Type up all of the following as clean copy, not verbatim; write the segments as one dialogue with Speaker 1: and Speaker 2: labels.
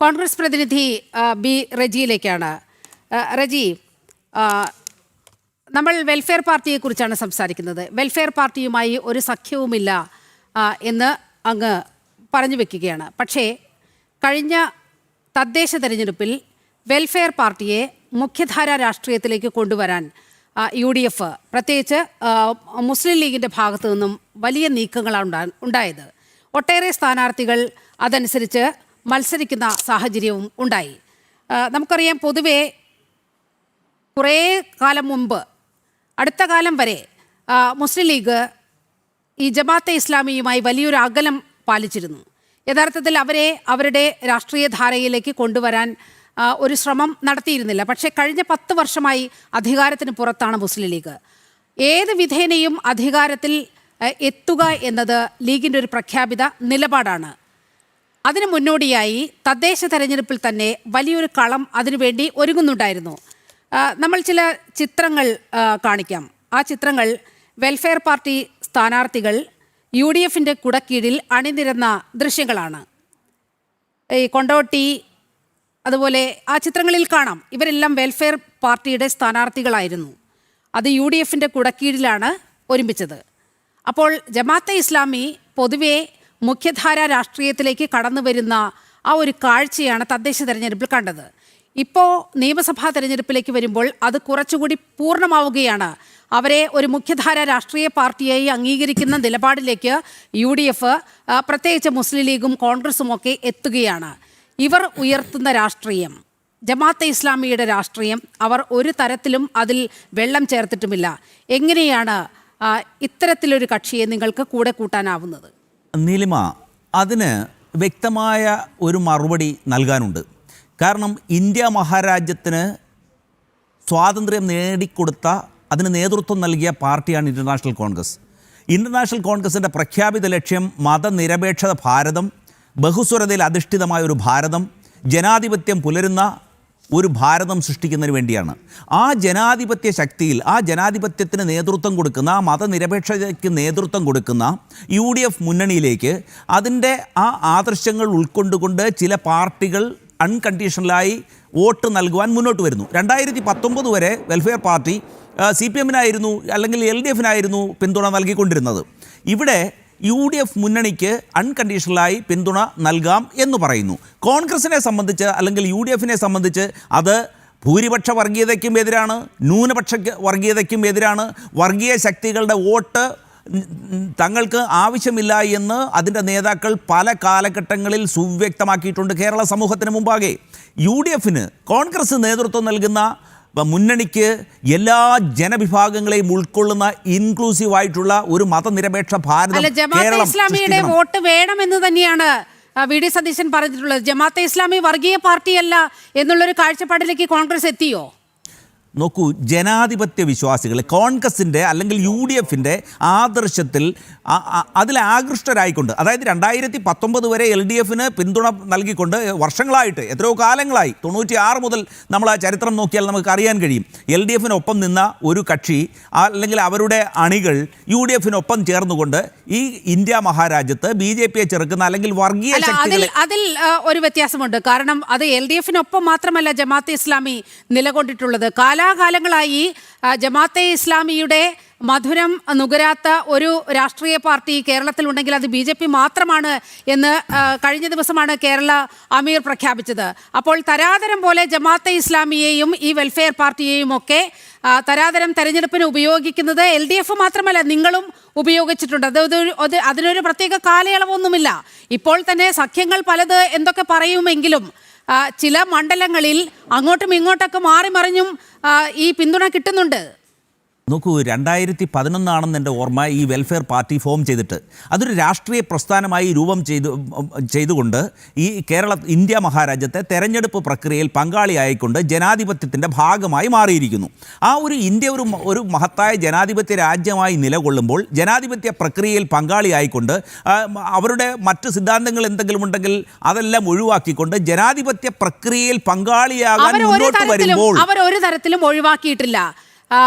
Speaker 1: കോൺഗ്രസ് പ്രതിനിധി ബി റജിയിലേക്കാണ്. റജി, നമ്മൾ വെൽഫെയർ പാർട്ടിയെക്കുറിച്ചാണ് സംസാരിക്കുന്നത്. വെൽഫെയർ പാർട്ടിയുമായി ഒരു സഖ്യവുമില്ല എന്ന് അങ്ങ് പറഞ്ഞു വെക്കുകയാണ്. പക്ഷേ കഴിഞ്ഞ തദ്ദേശ തെരഞ്ഞെടുപ്പിൽ വെൽഫെയർ പാർട്ടിയെ മുഖ്യധാര രാഷ്ട്രീയത്തിലേക്ക് കൊണ്ടുവരാൻ UDF, പ്രത്യേകിച്ച് മുസ്ലിം ലീഗിൻ്റെ ഭാഗത്തു നിന്നും വലിയ നീക്കങ്ങളാണ് ഉണ്ടായത്. ഒട്ടേറെ സ്ഥാനാർത്ഥികൾ അതനുസരിച്ച് മത്സരിക്കുന്ന സാഹചര്യവും ഉണ്ടായി. നമുക്കറിയാം, പൊതുവെ കുറേ കാലം മുമ്പ്, അടുത്ത കാലം വരെ മുസ്ലിം ലീഗ് ഈ ജമാഅത്തെ ഇസ്ലാമിയുമായി വലിയൊരു അകലം പാലിച്ചിരുന്നു. യഥാർത്ഥത്തിൽ അവരെ അവരുടെ രാഷ്ട്രീയ ധാരയിലേക്ക് കൊണ്ടുവരാൻ ഒരു ശ്രമം നടത്തിയിരുന്നില്ല. പക്ഷേ കഴിഞ്ഞ 10 വർഷമായി അധികാരത്തിന് പുറത്താണ് മുസ്ലിം ലീഗ്. ഏത് വിധേനയും അധികാരത്തിൽ എത്തുക എന്നത് ലീഗിൻ്റെ ഒരു പ്രഖ്യാപിത നിലപാടാണ്. അതിനു മുന്നോടിയായി തദ്ദേശ തെരഞ്ഞെടുപ്പിൽ തന്നെ വലിയൊരു കളം അതിനുവേണ്ടി ഒരുങ്ങുന്നുണ്ടായിരുന്നു. നമ്മൾ ചില ചിത്രങ്ങൾ കാണിക്കാം. ആ ചിത്രങ്ങൾ വെൽഫെയർ പാർട്ടി സ്ഥാനാർത്ഥികൾ UDFൻ്റെ കുടക്കീഴിൽ അണിനിരന്ന ദൃശ്യങ്ങളാണ്. ഈ കൊണ്ടോട്ടി, അതുപോലെ ആ ചിത്രങ്ങളിൽ കാണാം, ഇവരെല്ലാം വെൽഫെയർ പാർട്ടിയുടെ സ്ഥാനാർത്ഥികളായിരുന്നു. അത് UDFൻ്റെ കുടക്കീഴിലാണ് ഒരുമിച്ചത്. അപ്പോൾ ജമാഅത്തെ ഇസ്ലാമി പൊതുവെ മുഖ്യധാര രാഷ്ട്രീയത്തിലേക്ക് കടന്നു വരുന്ന ആ ഒരു കാഴ്ചയാണ് തദ്ദേശ തെരഞ്ഞെടുപ്പിൽ കണ്ടത്. ഇപ്പോൾ നിയമസഭാ തെരഞ്ഞെടുപ്പിലേക്ക് വരുമ്പോൾ അത് കുറച്ചുകൂടി പൂർണ്ണമാവുകയാണ്. അവരെ ഒരു മുഖ്യധാര രാഷ്ട്രീയ പാർട്ടിയായി അംഗീകരിക്കുന്ന നിലപാടിലേക്ക് UDF, പ്രത്യേകിച്ച് മുസ്ലിം ലീഗും കോൺഗ്രസും ഒക്കെ എത്തുകയാണ്. ഇവർ ഉയർത്തുന്ന രാഷ്ട്രീയം, ജമാഅത്തെ ഇസ്ലാമിയുടെ രാഷ്ട്രീയം, അവർ ഒരു തരത്തിലും അതിൽ വെള്ളം ചേർത്തിട്ടുമില്ല. എങ്ങനെയാണ് ഇത്തരത്തിലൊരു കക്ഷിയെ നിങ്ങൾക്ക് കൂടെ കൂട്ടാനാവുന്നത്?
Speaker 2: നീലിമ, അതിന് വ്യക്തമായ ഒരു മറുപടി നൽകാനുണ്ട്. കാരണം ഇന്ത്യ മഹാരാജ്യത്തിന് സ്വാതന്ത്ര്യം നേടിക്കൊടുത്ത, അതിന് നേതൃത്വം നൽകിയ പാർട്ടിയാണ് ഇൻ്റർനാഷണൽ കോൺഗ്രസ്. ഇൻ്റർനാഷണൽ കോൺഗ്രസിൻ്റെ പ്രഖ്യാപിത ലക്ഷ്യം മതനിരപേക്ഷ ഭാരതം, ബഹുസ്വരതയിൽ അധിഷ്ഠിതമായ ഒരു ഭാരതം, ജനാധിപത്യം പുലരുന്ന ഒരു ഭാരതം സൃഷ്ടിക്കുന്നതിന് വേണ്ടിയാണ്. ആ ജനാധിപത്യ ശക്തിയിൽ, ആ ജനാധിപത്യത്തിന് നേതൃത്വം കൊടുക്കുന്ന, ആ മതനിരപേക്ഷതയ്ക്ക് നേതൃത്വം കൊടുക്കുന്ന UDF മുന്നണിയിലേക്ക് അതിൻ്റെ ആ ആദർശങ്ങൾ ഉൾക്കൊണ്ടുകൊണ്ട് ചില പാർട്ടികൾ അൺകണ്ടീഷണലായി വോട്ട് നൽകുവാൻ മുന്നോട്ട് വരുന്നു. 2019 വരെ വെൽഫെയർ പാർട്ടി CPM-നായിരുന്നു അല്ലെങ്കിൽ LDF-നായിരുന്നു പിന്തുണ നൽകിക്കൊണ്ടിരുന്നത്. ഇവിടെ UDF മുന്നണിക്ക് അൺകണ്ടീഷണലായി പിന്തുണ നൽകാം എന്ന് പറയുന്നു. കോൺഗ്രസിനെ സംബന്ധിച്ച് അല്ലെങ്കിൽ UDF-നെ സംബന്ധിച്ച് അത് ഭൂരിപക്ഷ വർഗീയതയ്ക്കും എതിരാണ്, ന്യൂനപക്ഷ വർഗീയതയ്ക്കും എതിരാണ്. വർഗീയ ശക്തികളുടെ വോട്ട് തങ്ങൾക്ക് ആവശ്യമില്ല എന്ന് അതിൻ്റെ നേതാക്കൾ പല കാലഘട്ടങ്ങളിൽ സുവ്യക്തമാക്കിയിട്ടുണ്ട് കേരള സമൂഹത്തിന് മുമ്പാകെ. UDF-ന് കോൺഗ്രസ് നേതൃത്വം നൽകുന്ന മുന്നണിക്ക് എല്ലാ ജനവിഭാഗങ്ങളെയും ഉൾക്കൊള്ളുന്ന ഇൻക്ലൂസീവായിട്ടുള്ള ഒരു മതനിരപേക്ഷ ഭാരതം
Speaker 1: ജമാഅത്തെ ഇസ്ലാമിയുടെ വോട്ട് വേണമെന്ന് തന്നെയാണ് VD സതീശൻ പറഞ്ഞിട്ടുള്ളത്. ജമാഅത്തെ ഇസ്ലാമി വർഗീയ പാർട്ടിയല്ല എന്നുള്ളൊരു കാഴ്ചപ്പാടിലേക്ക് കോൺഗ്രസ് എത്തിയോ?
Speaker 2: നോക്കൂ, ജനാധിപത്യ വിശ്വാസികൾ കോൺഗ്രസിൻ്റെ അല്ലെങ്കിൽ UDF-ൻ്റെ ആദർശത്തിൽ അതിൽ ആകൃഷ്ടരായിക്കൊണ്ട്, അതായത് 2019 വരെ LDF-ന് പിന്തുണ നൽകിക്കൊണ്ട് വർഷങ്ങളായിട്ട്, എത്രയോ കാലങ്ങളായി, 96 മുതൽ നമ്മൾ ആ ചരിത്രം നോക്കിയാൽ നമുക്ക് അറിയാൻ കഴിയും, LDF-നൊപ്പം നിന്ന ഒരു കക്ഷി അല്ലെങ്കിൽ അവരുടെ അണികൾ UDF-നൊപ്പം ചേർന്നുകൊണ്ട് ഈ ഇന്ത്യ മഹാരാജ്യത്ത് BJP-യെ ചെറുക്കുന്ന അല്ലെങ്കിൽ വർഗീയ ശക്തികളെ...
Speaker 1: അതിൽ ഒരു വ്യത്യാസമുണ്ട്. കാരണം അത് LDF-നൊപ്പം മാത്രമല്ല ജമാഅത്തെ ഇസ്ലാമി നിലകൊണ്ടിട്ടുള്ളത്. കാലാകാലങ്ങളായി ജമാഅത്തെ ഇസ്ലാമിയുടെ മധുരം നുകരാത്ത ഒരു രാഷ്ട്രീയ പാർട്ടി കേരളത്തിലുണ്ടെങ്കിൽ അത് BJP മാത്രമാണ് എന്ന് കഴിഞ്ഞ ദിവസമാണ് കേരള അമീർ പ്രഖ്യാപിച്ചത്. അപ്പോൾ തരാതരം പോലെ ജമാഅത്തെ ഇസ്ലാമിയെയും ഈ വെൽഫെയർ പാർട്ടിയെയും ഒക്കെ തരാതരം തെരഞ്ഞെടുപ്പിന് ഉപയോഗിക്കുന്നത് LDF മാത്രമല്ല, നിങ്ങളും ഉപയോഗിച്ചിട്ടുണ്ട്. അതിനൊരു പ്രത്യേക കാലയളവൊന്നുമില്ല. ഇപ്പോൾ തന്നെ സഖ്യങ്ങൾ പലത് എന്തൊക്കെ പറയുമെങ്കിലും ചില മണ്ഡലങ്ങളിൽ അങ്ങോട്ടും ഇങ്ങോട്ടൊക്കെ മാറി മറിഞ്ഞും ഈ പിന്തുണ കിട്ടുന്നുണ്ട്.
Speaker 2: നോക്കൂ, 2011 എൻ്റെ ഓർമ്മ ഈ വെൽഫെയർ പാർട്ടി ഫോം ചെയ്തിട്ട് അതൊരു രാഷ്ട്രീയ പ്രസ്ഥാനമായി രൂപം ചെയ്തുകൊണ്ട് ഈ ഇന്ത്യ മഹാരാജ്യത്തെ തെരഞ്ഞെടുപ്പ് പ്രക്രിയയിൽ പങ്കാളിയായിക്കൊണ്ട് ജനാധിപത്യത്തിൻ്റെ ഭാഗമായി മാറിയിരിക്കുന്നു. ആ ഒരു ഇന്ത്യ ഒരു മഹത്തായ ജനാധിപത്യ രാജ്യമായി നിലകൊള്ളുമ്പോൾ ജനാധിപത്യ പ്രക്രിയയിൽ പങ്കാളിയായിക്കൊണ്ട് അവരുടെ മറ്റ് സിദ്ധാന്തങ്ങൾ എന്തെങ്കിലും ഉണ്ടെങ്കിൽ അതെല്ലാം ഒഴിവാക്കിക്കൊണ്ട് ജനാധിപത്യ പ്രക്രിയയിൽ പങ്കാളിയാകാൻ മുന്നോട്ട് വരുമ്പോൾ
Speaker 1: അവരൊരു തരത്തിലും ഒഴിവാക്കിയിട്ടില്ല.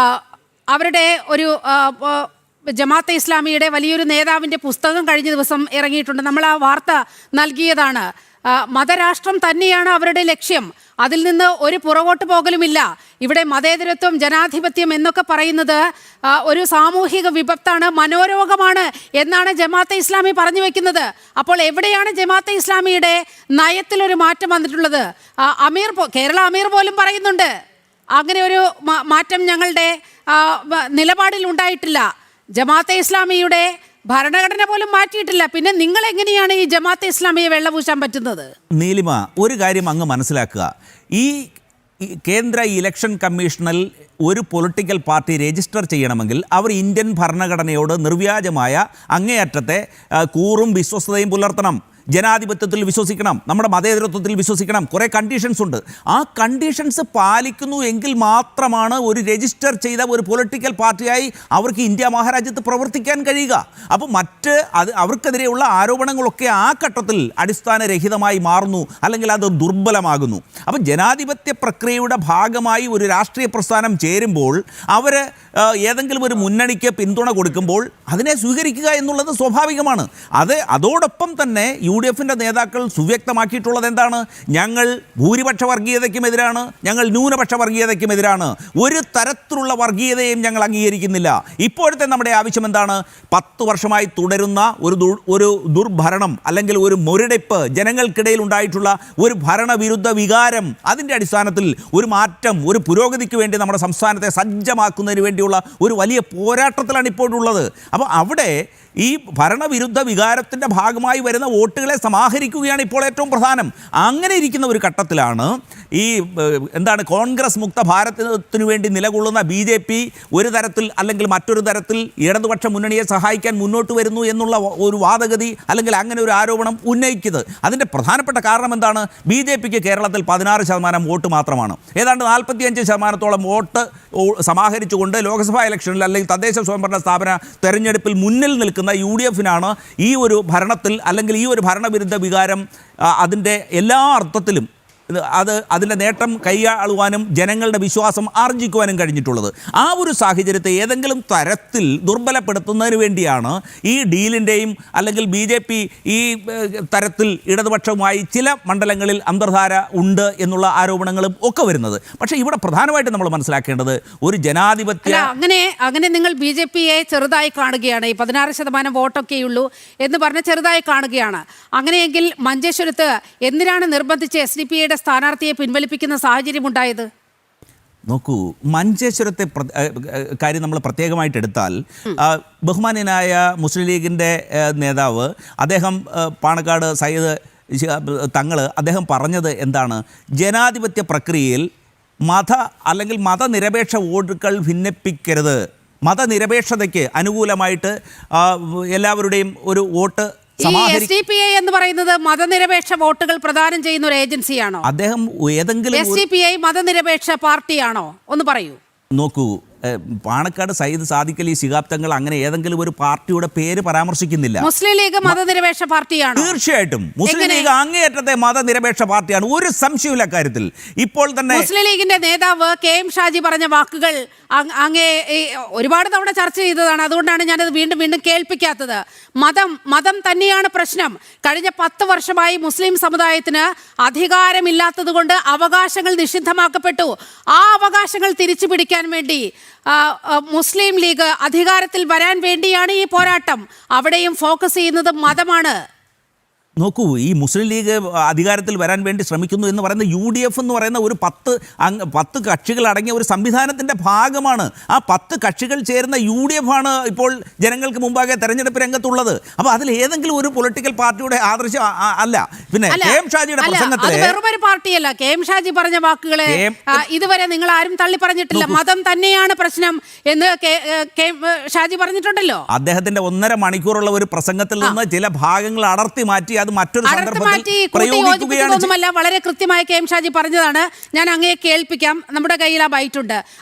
Speaker 1: അവരുടെ ഒരു ജമാഅത്തെ ഇസ്ലാമിയുടെ വലിയൊരു നേതാവിൻ്റെ പുസ്തകം കഴിഞ്ഞ ദിവസം ഇറങ്ങിയിട്ടുണ്ട്. നമ്മൾ ആ വാർത്ത നൽകിയതാണ്. മതരാഷ്ട്രം തന്നെയാണ് അവരുടെ ലക്ഷ്യം. അതിൽ നിന്ന് ഒരു പുറകോട്ട് പോകലുമില്ല. ഇവിടെ മതേതരത്വം, ജനാധിപത്യം എന്നൊക്കെ പറയുന്നത് ഒരു സാമൂഹിക വിപത്താണ്, മനോരോഗമാണ് എന്നാണ് ജമാഅത്തെ ഇസ്ലാമി പറഞ്ഞു വെക്കുന്നത്. അപ്പോൾ എവിടെയാണ് ജമാഅത്തെ ഇസ്ലാമിയുടെ നയത്തിലൊരു മാറ്റം വന്നിട്ടുള്ളത്? കേരള അമീർ പോലും പറയുന്നുണ്ട് അങ്ങനെ ഒരു മാറ്റം ഞങ്ങളുടെ നിലപാടിൽ ഉണ്ടായിട്ടില്ല. ജമാഅത്തെ ഇസ്ലാമിയുടെ ഭരണഘടന പോലും മാറ്റിയിട്ടില്ല. പിന്നെ നിങ്ങൾ എങ്ങനെയാണ് ഈ ജമാഅത്തെ ഇസ്ലാമിയെ വെള്ളപൂശാൻ പറ്റുന്നത്?
Speaker 2: നീലിമ, ഒരു കാര്യം അങ്ങ് മനസ്സിലാക്കുക. ഈ കേന്ദ്ര ഇലക്ഷൻ കമ്മീഷനിൽ ഒരു പൊളിറ്റിക്കൽ പാർട്ടി രജിസ്റ്റർ ചെയ്യണമെങ്കിൽ അവർ ഇന്ത്യൻ ഭരണഘടനയോട് നിർവ്യാജമായ അങ്ങേയറ്റത്തെ കൂറും വിശ്വസ്തതയും പുലർത്തണം. ജനാധിപത്യത്തിൽ വിശ്വസിക്കണം, നമ്മുടെ മതേതരത്വത്തിൽ വിശ്വസിക്കണം. കുറേ കണ്ടീഷൻസ് ഉണ്ട്. ആ കണ്ടീഷൻസ് പാലിക്കുന്നു എങ്കിൽ മാത്രമാണ് ഒരു രജിസ്റ്റർ ചെയ്ത ഒരു പൊളിറ്റിക്കൽ പാർട്ടിയായി അവർക്ക് ഇന്ത്യ മഹാരാജ്യത്ത് പ്രവർത്തിക്കാൻ കഴിയുക. അപ്പോൾ അവർക്കെതിരെയുള്ള ആരോപണങ്ങളൊക്കെ ആ ഘട്ടത്തിൽ അടിസ്ഥാനരഹിതമായി മാറുന്നു, അല്ലെങ്കിൽ അത് ദുർബലമാകുന്നു. അപ്പോൾ ജനാധിപത്യ പ്രക്രിയയുടെ ഭാഗമായി ഒരു രാഷ്ട്രീയ പ്രസ്ഥാനം ചേരുമ്പോൾ അവർ ഏതെങ്കിലും ഒരു മുന്നണിക്ക് പിന്തുണ കൊടുക്കുമ്പോൾ അതിനെ സ്വീകരിക്കുക എന്നുള്ളത് സ്വാഭാവികമാണ്. അതോടൊപ്പം തന്നെ UDF-ൻ്റെ നേതാക്കൾ സുവ്യക്തമാക്കിയിട്ടുള്ളത് എന്താണ്? ഞങ്ങൾ ഭൂരിപക്ഷ വർഗീയതയ്ക്കുമെതിരാണ്, ഞങ്ങൾ ന്യൂനപക്ഷ വർഗീയതയ്ക്കുമെതിരാണ്, ഒരു തരത്തിലുള്ള വർഗീയതയും ഞങ്ങൾ അംഗീകരിക്കുന്നില്ല. ഇപ്പോഴത്തെ നമ്മുടെ ആവശ്യം എന്താണ്? 10 വർഷമായി തുടരുന്ന ഒരു ദുർഭരണം, അല്ലെങ്കിൽ ഒരു മുരടിപ്പ്, ജനങ്ങൾക്കിടയിൽ ഉണ്ടായിട്ടുള്ള ഒരു ഭരണവിരുദ്ധ വികാരം, അതിൻ്റെ അടിസ്ഥാനത്തിൽ ഒരു മാറ്റം, ഒരു പുരോഗതിക്ക് വേണ്ടി നമ്മുടെ സംസ്ഥാനത്തെ സജ്ജമാക്കുന്നതിന് വേണ്ടിയുള്ള ഒരു വലിയ പോരാട്ടത്തിലാണ് ഇപ്പോഴുള്ളത്. അപ്പോൾ അവിടെ ഈ ഭരണവിരുദ്ധ വികാരത്തിൻ്റെ ഭാഗമായി വരുന്ന വോട്ടുകളെ സമാഹരിക്കുകയാണ് ഇപ്പോൾ ഏറ്റവും പ്രധാനം. അങ്ങനെ ഇരിക്കുന്ന ഒരു ഘട്ടത്തിലാണ് ഈ കോൺഗ്രസ് മുക്ത ഭാരതത്തിനു വേണ്ടി നിലകൊള്ളുന്ന BJP ഒരു തരത്തിൽ അല്ലെങ്കിൽ മറ്റൊരു തരത്തിൽ ഇടതുപക്ഷ മുന്നണിയെ സഹായിക്കാൻ മുന്നോട്ട് വരുന്നു എന്നുള്ള ഒരു വാദഗതി, അല്ലെങ്കിൽ അങ്ങനെ ഒരു ആരോപണം ഉന്നയിക്കുന്നത്. അതിൻ്റെ പ്രധാനപ്പെട്ട കാരണം എന്താണ്? BJPക്ക് കേരളത്തിൽ 16% വോട്ട് മാത്രമാണ്. ഏതാണ്ട് 45% വോട്ട് സമാഹരിച്ചുകൊണ്ട് ലോക്സഭാ ഇലക്ഷനിൽ അല്ലെങ്കിൽ തദ്ദേശ സ്വയംഭരണ സ്ഥാപന തെരഞ്ഞെടുപ്പിൽ മുന്നിൽ നിൽക്കുന്ന UDF-നാണ് ഈ ഒരു ഭരണത്തിൽ, അല്ലെങ്കിൽ ഈ ഒരു ഭരണവിരുദ്ധ വികാരം അതിൻ്റെ എല്ലാ അർത്ഥത്തിലും അതിൻ്റെ നേട്ടം കൈയാളുവാനും ജനങ്ങളുടെ വിശ്വാസം ആർജിക്കുവാനും കഴിഞ്ഞിട്ടുള്ളത്. ആ ഒരു സാഹചര്യത്തെ ഏതെങ്കിലും തരത്തിൽ ദുർബലപ്പെടുത്തുന്നതിന് വേണ്ടിയാണ് ഈ ഡീലിൻ്റെയും, അല്ലെങ്കിൽ BJP ഈ തരത്തിൽ ഇടതുപക്ഷവുമായി ചില മണ്ഡലങ്ങളിൽ അന്തർധാര ഉണ്ട് എന്നുള്ള ആരോപണങ്ങളും ഒക്കെ വരുന്നത്. പക്ഷേ ഇവിടെ പ്രധാനമായിട്ട് നമ്മൾ മനസ്സിലാക്കേണ്ടത് ഒരു ജനാധിപത്യ
Speaker 1: അങ്ങനെ നിങ്ങൾ BJP-യെ ചെറുതായി കാണുകയാണ്. ഈ 16% വോട്ടൊക്കെയുള്ളൂ എന്ന് പറഞ്ഞ് ചെറുതായി കാണുകയാണ്. അങ്ങനെയെങ്കിൽ മഞ്ചേശ്വരത്ത് എന്തിനാണ് നിർബന്ധിച്ച് SDPയുടെ സ്ഥാനാർത്ഥിയെ പിൻവലിപ്പിക്കുന്ന സാഹചര്യം ഉണ്ടായത്?
Speaker 2: നോക്കൂ, മഞ്ചേശ്വരത്തെ കാര്യം നമ്മൾ പ്രത്യേകമായിട്ട് എടുത്താൽ, ബഹുമാന്യനായ മുസ്ലിം ലീഗിൻ്റെ നേതാവ് അദ്ദേഹം പാണക്കാട് സയ്യിദ് തങ്ങൾ അദ്ദേഹം പറഞ്ഞത് എന്താണ്? ജനാധിപത്യ പ്രക്രിയയിൽ മതനിരപേക്ഷ വോട്ടുകൾ ഭിന്നിപ്പിക്കരുത്. മതനിരപേക്ഷതയ്ക്ക് അനുകൂലമായിട്ട് എല്ലാവരുടെയും ഒരു വോട്ട്
Speaker 1: SDPI എന്ന് പറയുന്നത് മതനിരപേക്ഷ വോട്ടുകൾ പ്രദാനം ചെയ്യുന്ന ഒരു ഏജൻസിയാണോ?
Speaker 2: അദ്ദേഹം ഏതെങ്കിലും
Speaker 1: SDPI മതനിരപേക്ഷ പാർട്ടിയാണോ? ഒന്ന് പറയൂ.
Speaker 2: നോക്കൂ, പാണക്കാട് സയ്യിദ് സാദിഖ് അലി ശിഹാബ് തങ്ങൾ അങ്ങനെ ഏതെങ്കിലും ഒരു പാർട്ടിയുടെ പേര് പരാമർശിക്കുന്നില്ല.
Speaker 1: മുസ്ലിം ലീഗ് മതനിരപേക്ഷ പാർട്ടിയാണ്.
Speaker 2: തീർച്ചയായിട്ടും മുസ്ലിം ലീഗ് അങ്ങേയറ്റത്തെ മതനിരപേക്ഷ പാർട്ടിയാണ്, ഒരു സംശയമില്ല കാര്യത്തിൽ. ഇപ്പോൾ തന്നെ
Speaker 1: മുസ്ലിം ലീഗിന്റെ നേതാവ് KM ഷാജി പറഞ്ഞ വാക്കുകൾ ഒരുപാട് തവണ ചർച്ച ചെയ്തതാണ്. അതുകൊണ്ടാണ് ഞാനത് വീണ്ടും വീണ്ടും കേൾപ്പിക്കാത്തത്. മതം തന്നെയാണ് പ്രശ്നം. കഴിഞ്ഞ 10 വർഷമായി മുസ്ലിം സമുദായത്തിന് അധികാരമില്ലാത്തത് കൊണ്ട് അവകാശങ്ങൾ നിഷിദ്ധമാക്കപ്പെട്ടു. ആ അവകാശങ്ങൾ തിരിച്ചു പിടിക്കാൻ വേണ്ടി മുസ്ലിം ലീഗ് അധികാരത്തിൽ വരാൻ വേണ്ടിയാണ് ഈ പോരാട്ടം. അവിടെയും ഫോക്കസ് ചെയ്യുന്നത് മതമാണ്.
Speaker 2: നോക്കൂ, ഈ മുസ്ലിം ലീഗ് അധികാരത്തിൽ വരാൻ വേണ്ടി ശ്രമിക്കുന്നു എന്ന് പറയുന്ന UDF എന്ന് പറയുന്ന ഒരു 10 കക്ഷികൾ അടങ്ങിയ ഒരു സംവിധാനത്തിൻ്റെ ഭാഗമാണ്. ആ 10 കക്ഷികൾ ചേരുന്ന UDF ആണ് ഇപ്പോൾ ജനങ്ങൾക്ക് മുമ്പാകെ തെരഞ്ഞെടുപ്പ് രംഗത്തുള്ളത്. അപ്പോൾ അതിൽ ഏതെങ്കിലും ഒരു പൊളിറ്റിക്കൽ പാർട്ടിയുടെ ആദർശം അല്ല. പിന്നെ KM ഷാജിയുടെ പ്രസംഗത്തിൽ
Speaker 1: വെറുമൊരു പാർട്ടിയല്ല. KM ഷാജി പറഞ്ഞ വാക്കുകളെ ഇതുവരെ നിങ്ങൾ ആരും തള്ളി പറഞ്ഞിട്ടില്ല. മതം തന്നെയാണ് പ്രശ്നം എന്ന് ഷാജി പറഞ്ഞിട്ടുണ്ടല്ലോ.
Speaker 2: അദ്ദേഹത്തിന്റെ 1.5 മണിക്കൂറുള്ള ഒരു പ്രസംഗത്തിൽ നിന്ന് ചില ഭാഗങ്ങൾ അടർത്തി മാറ്റി അത് മറ്റൊരു സന്ദർഭത്തിൽ പ്രയോഗിക്കുകയാണ്.
Speaker 1: വളരെ കൃത്യമായി KM ഷാജി പറഞ്ഞതാണ്. ഞാൻ അങ്ങയെ കേൾപ്പിക്കാം. നമ്മുടെ കയ്യിൽ ആ ബൈറ്റ് ഉണ്ട്.